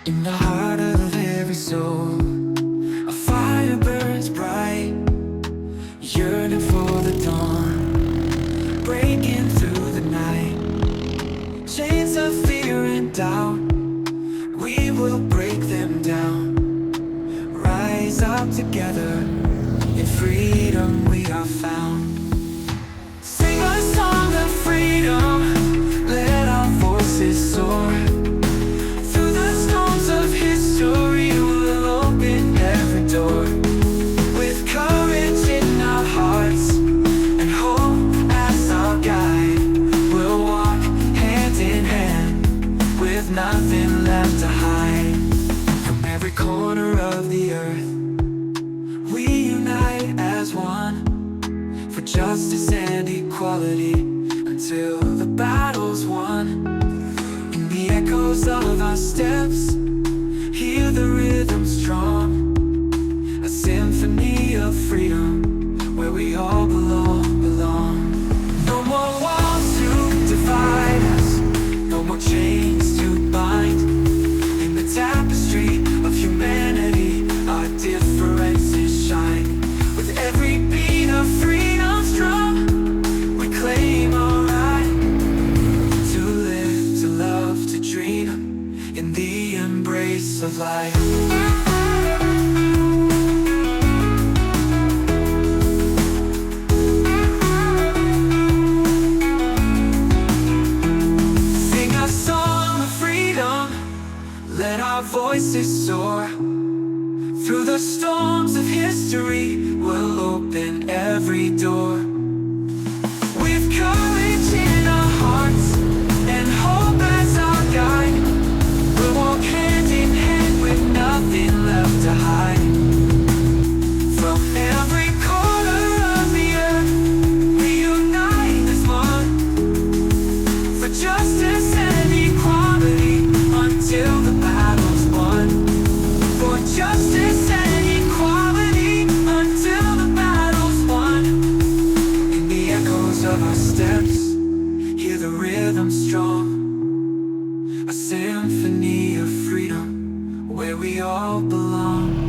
In the heart of every soul, a fire burns bright, yearning for the dawn, breaking through the night. Chains of fear and doubt, we will break them down. Rise up together, in freedom we are found. Sing a song of freedom, let our voices soar. Through the storms of history, we'll open every door. With courage in our hearts and hope as our guide, we'll walk hand in hand with nothing left to hide. From every corner of the earth, we unite as one, for justice and equality, until the battle's won. In the echoes of our steps, hear the rhythm strong, a symphony of freedom, where we all belong. No more walls to divide us, no more chains to bind. In the tapestry of humanity, our differences shine. With every beat of freedom's drum, we claim our right to live, to love, to dream in the embrace of life. Sing a song of freedom, let our voices soar. Through the storms of history, we'll open every door. With courage in our hearts and hope as our guide, we'll walk hand in hand with nothing left to hide. From every corner of the earth, we unite as one, for justice and equality, until the battle's won. For justice and equality, until the battle's won. In the echoes of our steps, hear the rhythm strong, a symphony of freedom, where we all belong.